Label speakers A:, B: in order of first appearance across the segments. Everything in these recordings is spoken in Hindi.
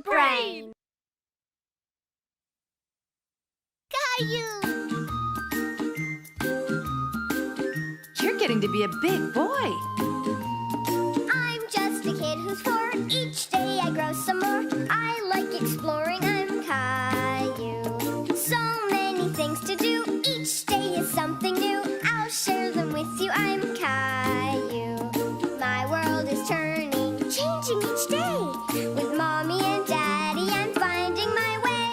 A: brain. Caillou.
B: You're getting to be a big boy.
A: I'm just a kid who's 4. Each day I grow some more. I like exploring. I'm Caillou. So many things to do. Each day is something new. I'll share them with you. I'm Caillou. My world is turning, changing each day. With Mommy and Daddy, I'm finding my way.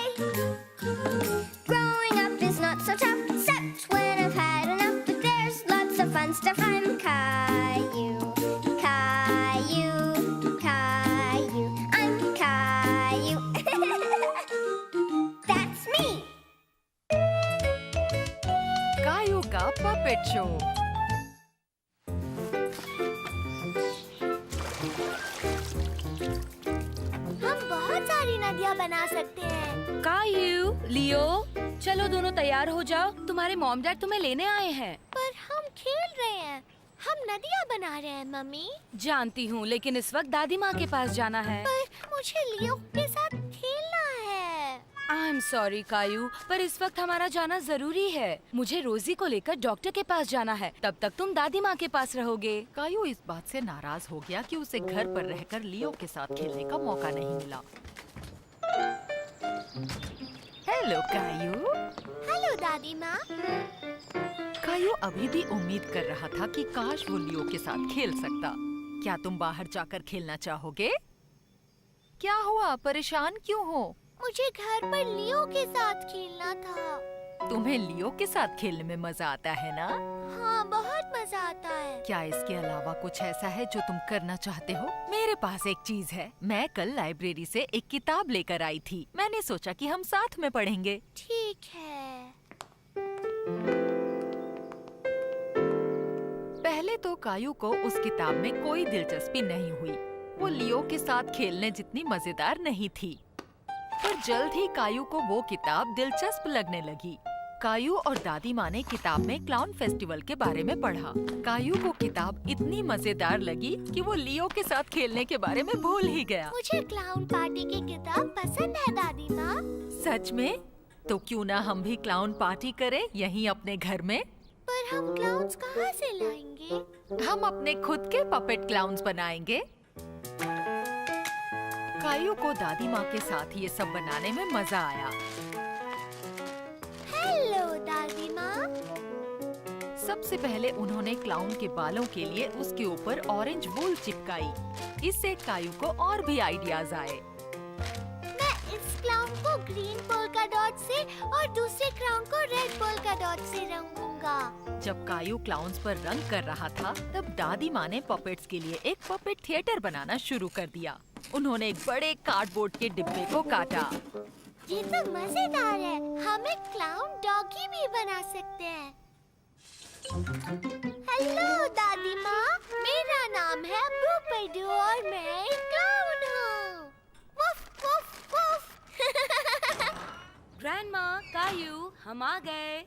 A: Growing up is not so tough, except when I've had enough. But there's lots of fun stuff. I'm Caillou. Caillou, Caillou, I'm Caillou. That's me.
B: Caillou का puppet show.
A: हम बहुत सारी नदियाँ बना सकते हैं।
C: कायू, लियो, चलो दोनों तैयार हो जाओ। तुम्हारे मॉम डैड तुम्हें लेने आए हैं।
A: पर हम खेल रहे हैं। हम नदियाँ बना रहे हैं मम्मी।
C: जानती हूँ, लेकिन इस वक्त दादी माँ के पास जाना है।
A: पर मुझे लियो के साथ खेलना है।
C: आई एम सॉरी कायू, पर इस वक्त हमारा जाना जरूरी है। मुझे रोजी को लेकर डॉक्टर के पास जाना है। तब तक तुम दादी माँ के पास रहोगे।
B: कायू इस बात से नाराज हो गया कि उसे घर पर रहकर लियो के साथ खेलने का मौका नहीं मिला। हेलो कायू।
A: हेलो दादी माँ।
B: कायू अभी भी उम्मीद कर रहा था कि काश वो लियो के साथ खेल सकता। क्या तुम बाहर जाकर खेलना चाहोगे? क्या हुआ, परेशान क्यों हो?
A: मुझे घर पर लियो के साथ खेलना था।
B: तुम्हें लियो के साथ खेलने में मजा आता है ना?
A: हाँ, बहुत मजा आता है।
B: क्या इसके अलावा कुछ ऐसा है जो तुम करना चाहते हो? मेरे पास एक चीज है। मैं कल लाइब्रेरी से एक किताब लेकर आई थी। मैंने सोचा कि हम साथ में पढ़ेंगे।
A: ठीक है।
B: पहले तो कायू को उस किताब में कोई दिलचस्पी नहीं हुई। वो लियो के साथ खेलने जितनी मजेदार नहीं थी। पर जल्द ही कायू को वो किताब दिलचस्प लगने लगी। कायू और दादी माँ ने किताब में क्लाउन फेस्टिवल के बारे में पढ़ा। कायू को किताब इतनी मजेदार लगी कि वो लियो के साथ खेलने के बारे में भूल ही गया।
A: मुझे क्लाउन पार्टी की किताब पसंद है दादी माँ।
B: सच में? तो क्यों ना हम भी क्लाउन पार्टी करें यहीं अपने घर में?
A: पर हम क्लाउन्स कहाँ से लाएंगे?
B: हम अपने खुद के पपेट क्लाउन्स बनाएंगे। कायू को दादी माँ के साथ ये सब बनाने में मजा आया।
A: हेलो दादी माँ।
B: सबसे पहले उन्होंने क्लाउन के बालों के लिए उसके ऊपर ऑरेंज वूल चिपकाई। इससे कायू को और भी आइडियाज आए।
A: मैं इस क्लाउन को ग्रीन पोल्का डॉट से और दूसरे क्लाउन को रेड पोल्का डॉट से रंगूंगा।
B: जब कायू क्लाउन्स पर रंग कर रहा था, तब दादी माँ ने पपेट्स के लिए एक पपेट थिएटर बनाना शुरू कर दिया। उन्होंने एक बड़े कार्डबोर्ड के डिब्बे को काटा।
A: ये तो मजेदार है। हम एक क्लाउन डॉगी भी बना सकते हैं। हेलो दादी माँ, मेरा नाम है ब्लूपर्डू और मैं एक क्लाउन हूँ। Woof woof woof.
C: ग्रैंडमा, कायू, हम आ गए।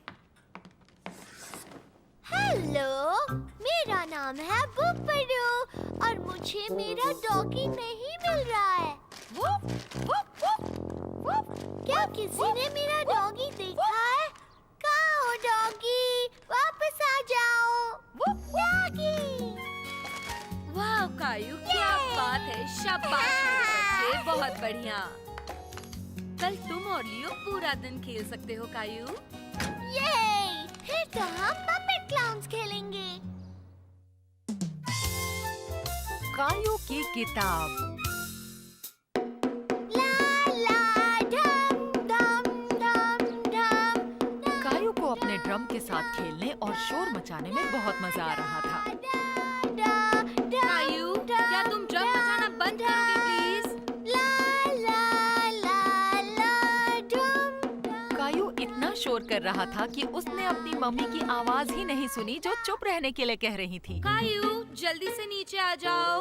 A: हेलो, मेरा नाम है ब्लूपर्डू और मुझे मेरा डॉगी नहीं मिल रहा है। Woof woof woof woof. क्या किसी ने मेरा डॉगी देखा है? कहाँ हो डॉगी? वापस आ जाओ। डॉगी।
C: वाह कायू, क्या बात है। शाबाश मेरे बच्चे, बहुत बढ़िया। कल तुम और लियो पूरा दिन खेल सकते हो कायू।
A: ये फिर तो हम पपेट क्लाउन्स खेलेंगे।
B: कायू की किताब।
A: ला ला ढम ढम ढम ढम।
B: कायू को अपने ड्रम के साथ खेलने और शोर मचाने में बहुत मजा आ रहा था।
C: कायू, क्या तुम ड्रम बजाना बंद करोगे प्लीज?
A: ला ला ला ला ढम।
B: कायू इतना शोर कर रहा था कि उसने अपनी मम्मी की आवाज ही नहीं सुनी जो चुप रहने के लिए कह रही थी।
C: कायू, जल्दी से नीचे आ जाओ।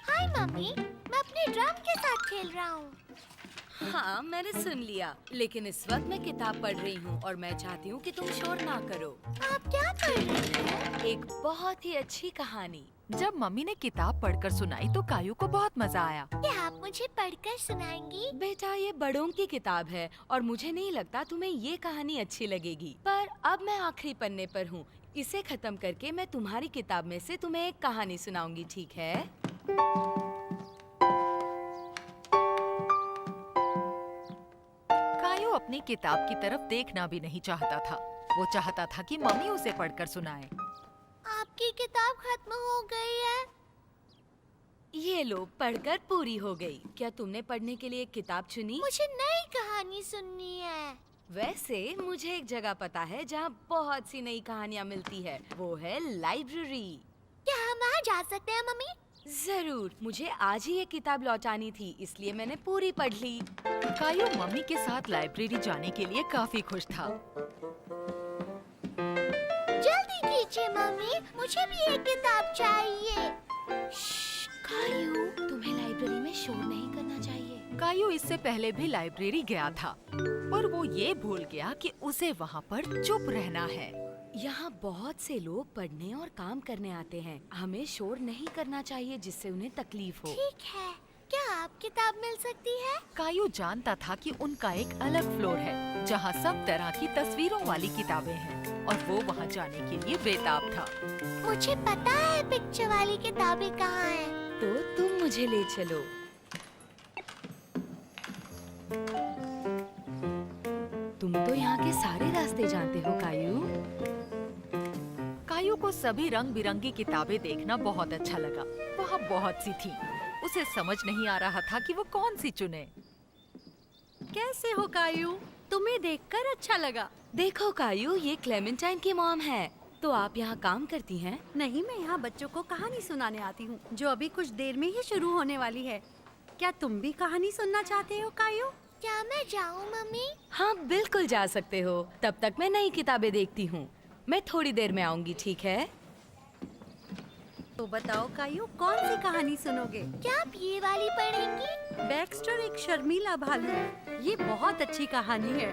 A: हाय मम्मी, मैं अपने ड्रम के साथ खेल रहा हूँ।
C: हाँ, मैंने सुन लिया, लेकिन इस वक्त मैं किताब पढ़ रही हूँ और मैं चाहती हूँ कि तुम शोर ना करो।
A: आप क्या पढ़ रही हैं?
C: एक बहुत ही अच्छी कहानी।
B: जब मम्मी ने किताब पढ़कर सुनाई तो कायू को बहुत मजा आया।
A: क्या आप मुझे पढ़कर सुनाएंगी?
C: बेटा, ये बड़ों की किताब है और मुझे नहीं लगता तुम्हें ये कहानी अच्छी लगेगी। पर अब मैं आखिरी पन्ने पर हूँ। इसे खत्म करके मैं तुम्हारी किताब में से तुम्हें एक कहानी सुनाऊंगी, ठीक है?
B: कायू अपनी किताब की तरफ देखना भी नहीं चाहता था। वो चाहता था कि मम्मी उसे पढ़कर सुनाए।
A: आपकी किताब खत्म हो गई है।
C: ये लो, पढ़कर पूरी हो गई। क्या तुमने पढ़ने के लिए एक किताब चुनी?
A: मुझे नई कहानी सुननी है।
C: वैसे मुझे एक जगह पता है जहाँ बहुत सी नई कहानियाँ मिलती है। वो है लाइब्रेरी।
A: क्या हम वहाँ जा सकते हैं मम्मी?
C: जरूर। मुझे आज ही ये किताब लौटानी थी, इसलिए मैंने पूरी पढ़ ली।
B: कायू मम्मी के साथ लाइब्रेरी जाने के लिए काफी खुश था।
A: जल्दी कीजिए मम्मी, मुझे भी एक किताब चाहिए।
C: कायू, तुम्हें लाइब्रेरी में शोर नहीं करना चाहिए।
B: कायू इससे पहले भी लाइब्रेरी गया था, पर वो ये भूल गया कि उसे वहाँ पर चुप रहना है।
C: यहाँ बहुत से लोग पढ़ने और काम करने आते हैं। हमें शोर नहीं करना चाहिए जिससे उन्हें तकलीफ हो।
A: ठीक है, क्या आप किताब मिल सकती है?
B: कायू जानता था कि उनका एक अलग फ्लोर है जहाँ सब तरह की तस्वीरों वाली किताबें हैं और वो वहाँ जाने के लिए बेताब था।
A: मुझे पता है पिक्चर वाली किताबें कहाँ हैं।
C: तो तुम मुझे ले चलो। तुम तो यहाँ के सारे रास्ते जानते हो कायू।
B: कायू को सभी रंग बिरंगी किताबें देखना बहुत अच्छा लगा। वहाँ बहुत सी थी। उसे समझ नहीं आ रहा था कि वो कौन सी चुने।
D: कैसे हो कायू? तुम्हें देखकर अच्छा लगा।
C: देखो कायू, ये क्लेमेंटाइन की मॉम है। तो आप यहाँ काम करती हैं?
D: नहीं, मैं यहाँ बच्चों को कहानी सुनाने आती हूँ, जो अभी कुछ देर में ही शुरू होने वाली है। क्या तुम भी कहानी सुनना चाहते हो कायू?
A: क्या मैं जाऊँ मम्मी?
C: हाँ, बिल्कुल जा सकते हो। तब तक मैं नई किताबें देखती हूँ। मैं थोड़ी देर में आऊंगी, ठीक है?
D: तो बताओ कायू, कौन सी कहानी सुनोगे?
A: क्या आप ये वाली पढ़ेंगी?
D: बैक्स्टर एक शर्मीला भालू है। ये बहुत अच्छी कहानी है।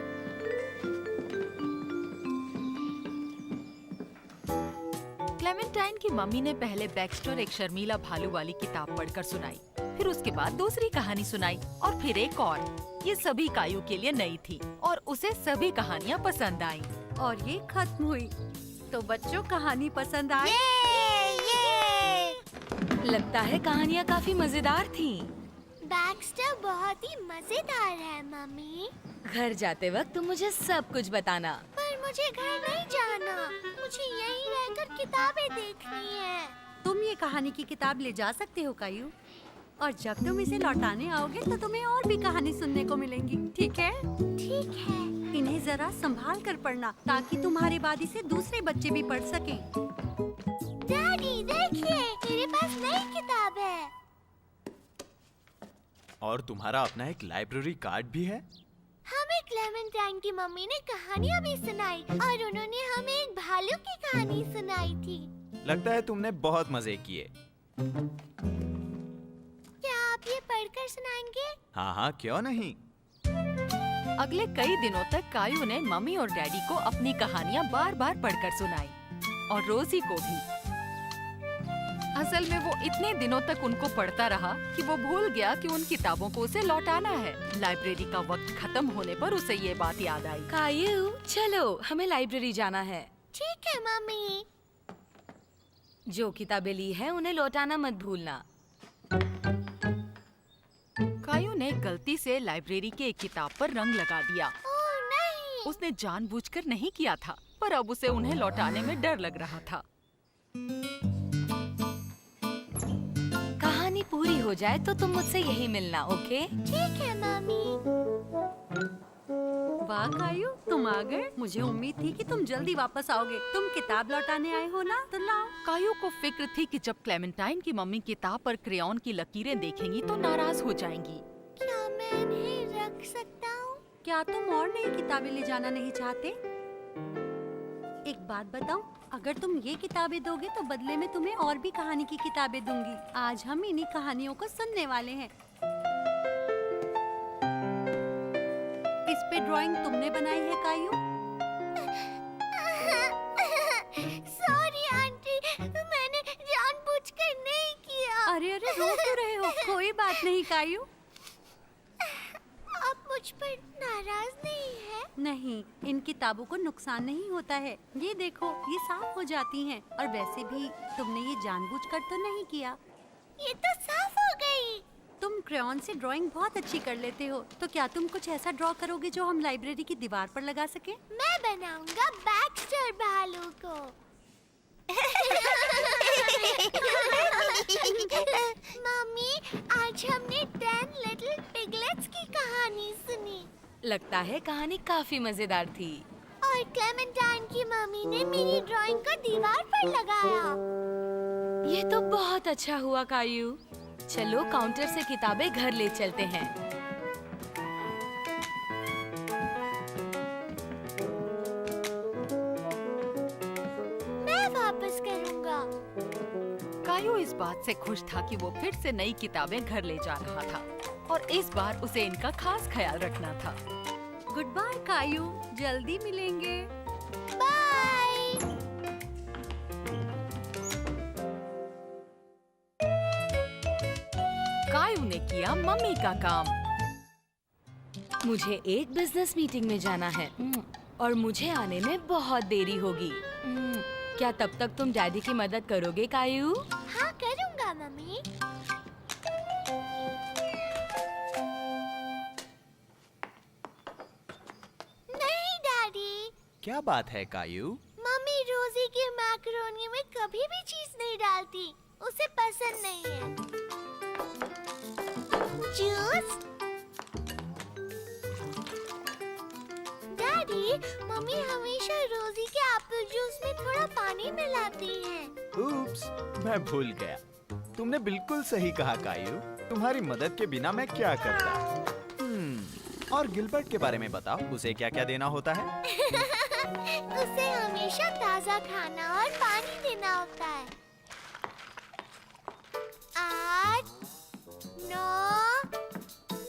B: क्लेमेंटाइन की मम्मी ने पहले बैक्स्टर एक शर्मीला भालू वाली किताब पढ़कर सुनाई, फिर उसके बाद दूसरी कहानी सुनाई और फिर एक और। ये सभी कायू के लिए नई थी और उसे सभी कहानियाँ पसंद आईं।
D: और ये खत्म हुई। तो बच्चों, कहानी पसंद आई?
C: लगता है कहानियाँ काफी मजेदार थीं।
A: बैक्स्टर बहुत ही मजेदार है मम्मी।
C: घर जाते वक्त तुम मुझे सब कुछ बताना।
A: पर मुझे घर नहीं जाना, मुझे यहीं रहकर किताबें देखनी है।
D: तुम ये कहानी की किताब ले जा सकते हो कायू, और जब तुम इसे लौटाने आओगे तो तुम्हें और भी कहानी सुनने को मिलेंगी, ठीक है?
A: ठीक है।
D: इन्हें जरा संभाल कर पढ़ना, ताकि तुम्हारे बाद इसे दूसरे बच्चे भी पढ़ सकें।
A: डैडी देखिए, मेरे पास नई किताब है।
E: और तुम्हारा अपना एक लाइब्रेरी कार्ड भी है?
A: हमें क्लेमेंटाइन की मम्मी ने कहानियाँ भी सुनाई और उन्होंने हमें एक भालू की कहानी सुनाई थी।
E: लगता है तुमने बहुत मजे किए।
A: क्या आप ये पढ़कर सुनाएंगे?
E: हाँ हाँ, क्यों नहीं।
B: अगले कई दिनों तक कायू ने मम्मी और डैडी को अपनी कहानियाँ बार बार पढ़कर सुनाई और रोजी को भी। असल में वो इतने दिनों तक उनको पढ़ता रहा कि वो भूल गया कि उन किताबों को उसे लौटाना है। लाइब्रेरी का वक्त खत्म होने पर उसे ये बात याद आई।
C: कायू, चलो, हमें लाइब्रेरी जाना है।
A: ठीक है मम्मी।
C: जो किताबें ली है उन्हें लौटाना मत भूलना।
B: कायू ने गलती से लाइब्रेरी के एक किताब पर रंग लगा दिया।
A: ओह नहीं।
B: उसने जानबूझकर नहीं किया था, पर अब उसे उन्हें लौटाने में डर लग रहा था।
C: कहानी पूरी हो जाए तो तुम मुझसे यही मिलना, ओके?
A: ठीक है मम्मी।
D: वाह कायू, तुम आ गए। मुझे उम्मीद थी कि तुम जल्दी वापस आओगे। तुम किताब लौटाने आए हो ना, तो लाओ।
B: कायू को फिक्र थी कि जब क्लेमेंटाइन की मम्मी किताब पर क्रेयॉन की लकीरें देखेंगी तो नाराज हो जाएंगी।
A: क्या मैं इन्हें रख सकता हूँ?
D: क्या तुम और नई किताबें ले जाना नहीं चाहते? एक बात बताऊं, अगर तुम ये किताबें दोगे तो बदले में तुम्हें और भी कहानी की किताबें दूंगी। आज हम इन्हीं कहानियों को सुनने वाले हैं। इस पे ड्राइंग तुमने बनाई है कायू?
A: सॉरी आंटी, मैंने जानबूझकर
D: नहीं कायू?
A: आप मुझ पर नाराज नहीं है?
D: नहीं, इन किताबों को नुकसान नहीं होता है। ये देखो, ये साफ हो जाती हैं। और वैसे भी तुमने ये जानबूझकर तो नहीं किया।
A: ये तो साफ हो गई।
D: तुम क्रेयॉन से ड्राइंग बहुत अच्छी कर लेते हो, तो क्या तुम कुछ ऐसा ड्रॉ करोगे जो हम लाइब्रेरी की दीवार पर लगा सके?
A: मैं बनाऊंगा बैक्स्टर भालू को। मम्मी, आज हमने 10 लिटिल पिगलेट्स की कहानी सुनी
C: लगता है कहानी काफी मजेदार थी।
A: और क्लेमेंटाइन की मम्मी ने मेरी ड्राइंग को दीवार पर लगाया।
C: ये तो बहुत अच्छा हुआ कायू। चलो काउंटर से किताबें घर ले चलते हैं।
A: मैं वापस करूंगा।
B: कायू इस बात से खुश था कि वो फिर से नई किताबें घर ले जा रहा था और इस बार उसे इनका खास ख्याल रखना था।
D: गुड बाय कायू, जल्दी मिलेंगे।
A: बाय।
B: कायू ने किया मम्मी का काम।
C: मुझे एक बिजनेस मीटिंग में जाना है और मुझे आने में बहुत देरी होगी। क्या तब तक तुम डैडी की मदद करोगे कायू?
A: हाँ, करूंगा मम्मी। नहीं डैडी।
E: क्या बात है कायू?
A: मम्मी रोजी की मैकरोनी में कभी भी चीज नहीं डालती। उसे पसंद नहीं है। जूस? डैडी, मम्मी हमेशा रोजी के एप्पल जूस में थोड़ा पानी मिलाती है।
E: उप्स, मैं भूल गया। तुमने बिल्कुल सही कहा कायू। तुम्हारी मदद के बिना मैं क्या करता। और गिलबर्ट के बारे में बताओ, उसे क्या क्या देना होता है?
A: उसे हमेशा ताजा खाना और पानी देना होता है। 8, 9,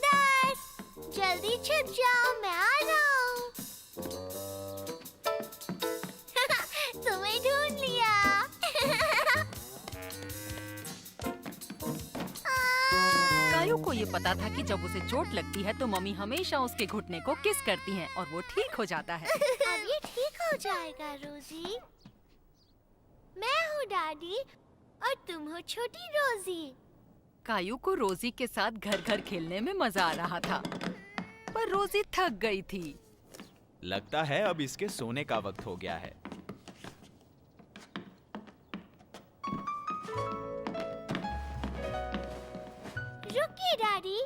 A: 10। जल्दी छिप जाओ, मैं आ रहा हूँ। तुम्हें ढूंढ लिया।
B: कायू को ये पता था कि जब उसे चोट लगती है तो मम्मी हमेशा उसके घुटने को किस करती हैं और वो ठीक हो जाता है।
A: अब ये ठीक हो जाएगा रोजी। मैं हूँ डैडी और तुम हो छोटी रोजी।
B: कायू को रोजी के साथ घर घर खेलने में मजा आ रहा था, पर रोजी थक गई थी।
E: लगता है अब इसके सोने का वक्त हो गया है।
A: रुकिए डैडी।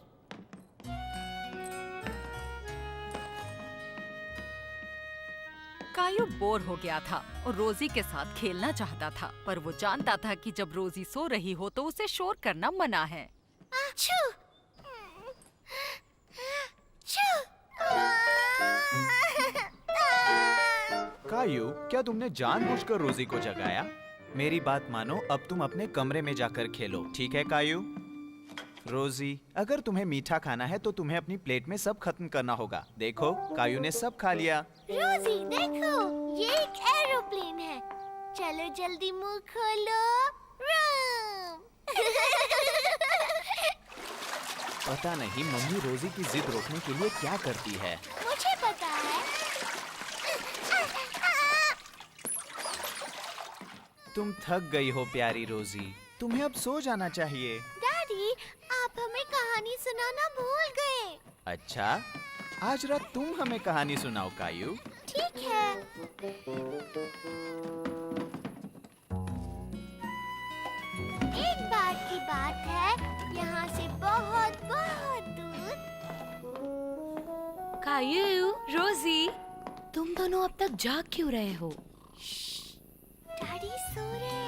B: कायू बोर हो गया था और रोजी के साथ खेलना चाहता था, पर वो जानता था कि जब रोजी सो रही हो तो उसे शोर करना मना है।
A: आछू! छू!
E: कायू, क्या तुमने जानबूझकर रोजी को जगाया? मेरी बात मानो, अब तुम अपने कमरे में जाकर खेलो, ठीक है कायू? रोजी, अगर तुम्हें मीठा खाना है तो तुम्हें अपनी प्लेट में सब खत्म करना होगा। देखो, कायू ने सब खा लिया।
A: रोजी देखो, ये एक एरोप्लेन है। चलो जल्दी मुंह खोलो। रूम।
E: पता नहीं मम्मी रोजी की जिद रोकने के लिए क्या करती है।
A: मुझे पता है।
E: तुम थक गई हो प्यारी रोजी, तुम्हें अब सो जाना चाहिए।
A: डैडी, आप हमें कहानी सुनाना भूल गए।
E: अच्छा, आज रात तुम हमें कहानी सुनाओ कायू।
A: ठीक है। एक बार की बात है, यहाँ से बहुत बहुत दूर।
C: कायू, रोजी, तुम दोनों अब तक जाग क्यों रहे हो?
A: डैडी सो रहे हैं।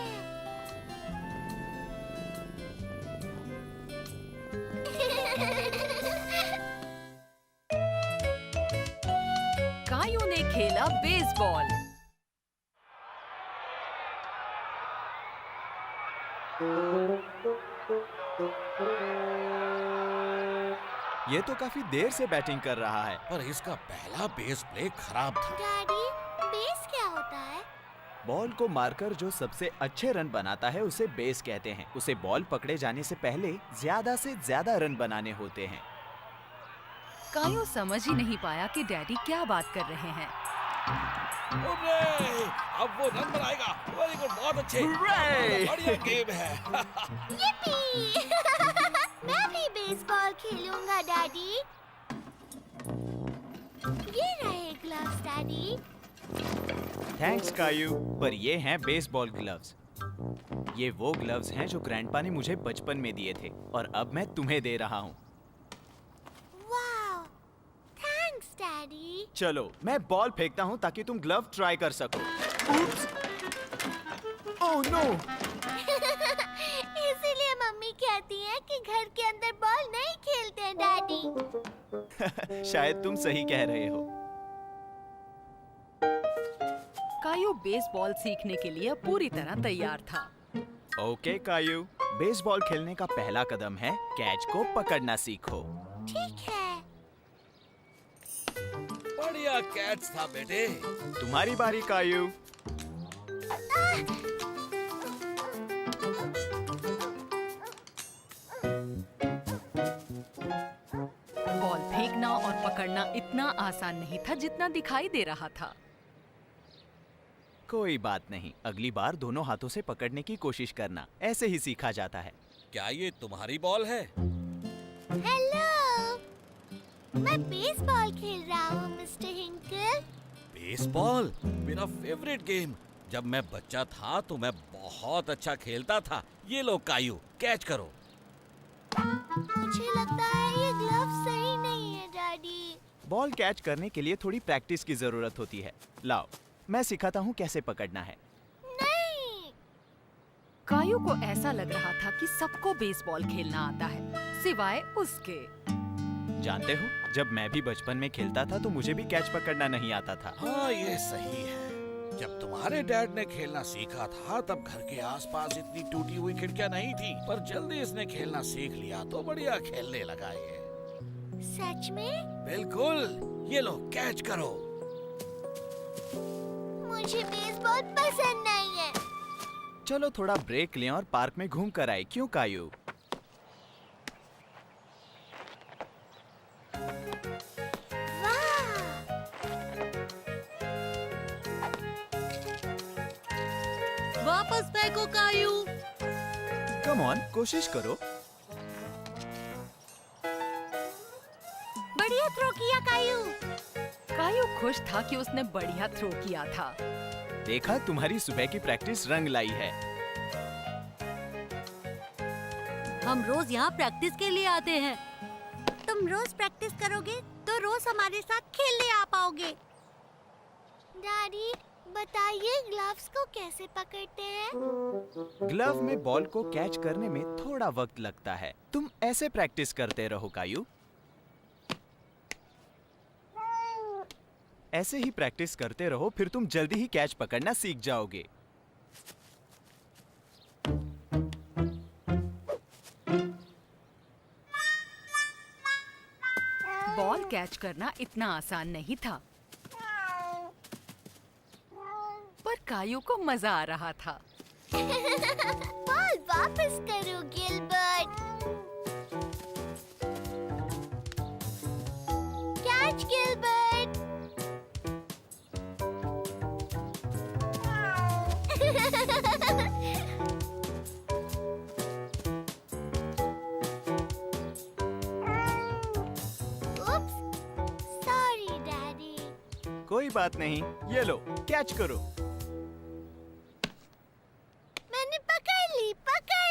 B: कायू ने खेला बेसबॉल।
E: ये तो काफी देर से बैटिंग कर रहा है।
F: पर इसका पहला बेस प्ले खराब था।
A: डैडी, बेस क्या होता है?
E: बॉल को मारकर जो सबसे अच्छे रन बनाता है उसे बेस कहते हैं। उसे बॉल पकड़े जाने से पहले ज्यादा से ज्यादा रन बनाने होते हैं।
B: कायो समझ ही नहीं पाया कि डैडी क्या बात कर रहे हैं।
F: हुर्रे! अब वो रन बनाएगा। वेरी गुड, बहुत अच्छे।
E: हुर्रे!
F: बढ़िया गेम है।
A: yippee! मैं भी बेसबॉल खेलूंगा डैडी। ये रहे ग्लव्स डैडी।
E: थैंक्स कायू, पर ये हैं बेसबॉल ग्लव्स। ये वो ग्लव्स हैं जो ग्रैंडपा ने मुझे बचपन में दिए थे और अब मैं तुम्हें दे रहा हूँ।
A: Wow, thanks daddy.
E: चलो मैं बॉल फेंकता हूँ ताकि तुम ग्लव ट्राई कर सको। Oh no!
A: इसीलिए मम्मी कहती है कि घर के अंदर बॉल नहीं खेलते हैं डैडी।
E: शायद तुम सही कह रहे हो।
B: कायो बेसबॉल सीखने के लिए पूरी तरह तैयार था।
E: ओके कायू, बेसबॉल खेलने का पहला कदम है कैच को पकड़ना सीखो।
A: ठीक है।
F: बढ़िया कैच था बेटे।
E: तुम्हारी बारी कायू।
B: बॉल फेंकना और पकड़ना इतना आसान नहीं था जितना दिखाई दे रहा था।
E: कोई बात नहीं, अगली बार दोनों हाथों से पकड़ने की कोशिश करना। ऐसे ही सीखा जाता है।
F: क्या ये तुम्हारी बॉल है?
A: हेलो, मैं बेसबॉल खेल रहा हूँ मिस्टर हिंकल।
F: बेसबॉल मेरा फेवरेट गेम। जब मैं बच्चा था तो मैं बहुत अच्छा खेलता था। ये लो कायू, कैच करो।
A: मुझे लगता है ये ग्लव सही नहीं है डैडी।
E: बॉल कैच करने के लिए थोड़ी प्रैक्टिस की जरूरत होती है। लाओ, मैं सिखाता हूँ कैसे पकड़ना है।
A: नहीं।
B: कायो को ऐसा लग रहा था कि सबको बेसबॉल खेलना आता है सिवाय उसके।
E: जानते हो, जब मैं भी बचपन में खेलता था तो मुझे भी कैच पकड़ना नहीं आता था।
F: हाँ, ये सही है। जब तुम्हारे डैड ने खेलना सीखा था तब घर के आसपास इतनी टूटी हुई खिड़कियां नहीं थी, पर जल्दी इसने खेलना सीख लिया तो बढ़िया खेलने लगा ये।
A: सच में?
F: बिल्कुल। ये लो, कैच करो।
A: मुझे बेसबॉल पसंद नहीं है।
E: चलो थोड़ा ब्रेक लें और पार्क में घूम कर आए। क्यों कायू?
A: वाह!
D: वापस फेंको कायू।
E: कम ऑन, कोशिश करो।
A: बढ़िया थ्रो किया कायू।
B: कायो खुश था कि उसने बढ़िया थ्रो किया था।
E: देखा, तुम्हारी सुबह की प्रैक्टिस रंग लाई है।
D: हम रोज यहाँ प्रैक्टिस के लिए आते हैं।
A: तुम रोज प्रैक्टिस करोगे तो रोज हमारे साथ खेलने आ पाओगे। डैडी, बताइए ग्लव्स को कैसे पकड़ते हैं?
E: ग्लव में बॉल को कैच करने में थोड़ा वक्त लगता है। तुम ऐसे प्रैक्टिस करते रहो कायू। ऐसे ही प्रैक्टिस करते रहो, फिर तुम जल्दी ही कैच पकड़ना सीख जाओगे।
B: बॉल कैच करना इतना आसान नहीं था, पर कायो को मजा आ रहा था।
A: बॉल वापस करो Gilbert. Catch Gilbert. Oops, sorry daddy.
E: कोई बात नहीं, ये लो, कैच करो।
A: मैंने पकड़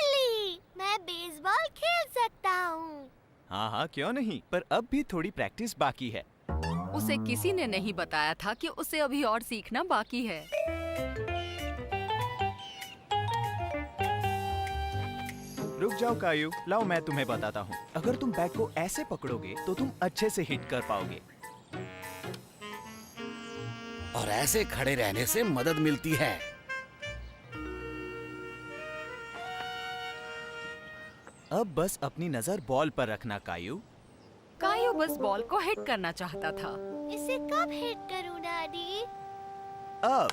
A: ली। मैं बेसबॉल खेल सकता हूँ।
E: हाँ हाँ, क्यों नहीं, पर अब भी थोड़ी प्रैक्टिस बाकी है।
B: उसे किसी ने नहीं बताया था कि उसे अभी और सीखना बाकी है।
E: रुक जाओ कायू, लाओ मैं तुम्हें बताता हूँ। अगर तुम बैट को ऐसे पकड़ोगे तो तुम अच्छे से हिट कर पाओगे।
F: और ऐसे खड़े रहने से मदद मिलती है।
E: अब बस अपनी नजर बॉल पर रखना कायू।
B: कायो बस बॉल को हिट करना चाहता था।
A: इसे कब हिट करूँ डैडी?
E: अब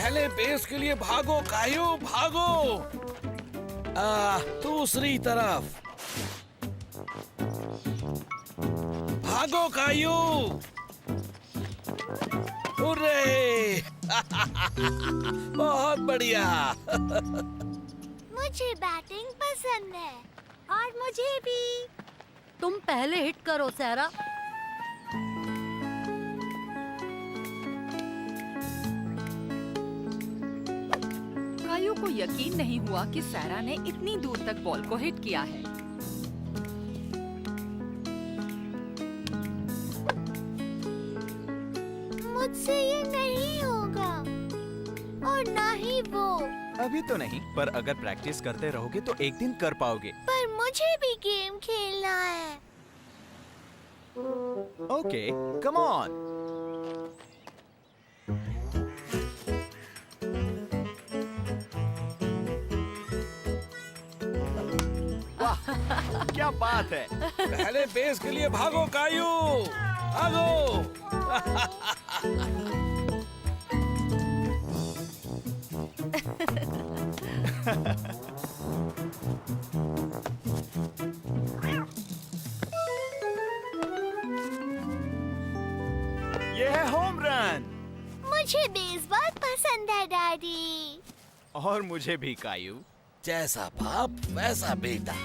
F: पहले बेस के लिए भागो कायू, भागो। दूसरी तरफ भागो कायू। हुर्रे! बहुत बढ़िया।
A: मुझे बैटिंग पसंद है।
D: और मुझे भी। तुम पहले हिट करो सारा।
B: कायू को यकीन नहीं हुआ कि सारा ने इतनी दूर तक बॉल को हिट किया है।
A: मुझसे ये नहीं होगा और ना ही वो।
E: अभी तो नहीं, पर अगर प्रैक्टिस करते रहोगे तो एक दिन कर पाओगे।
A: पर मुझे भी गेम खेलना है।
E: Okay, come on. वाह, क्या बात है।
F: पहले बेस के लिए भागो कायू, भागो।
E: ये है होम रन।
A: मुझे बेसबॉल पसंद है डैडी।
E: और मुझे भी कायू।
F: जैसा बाप वैसा बेटा।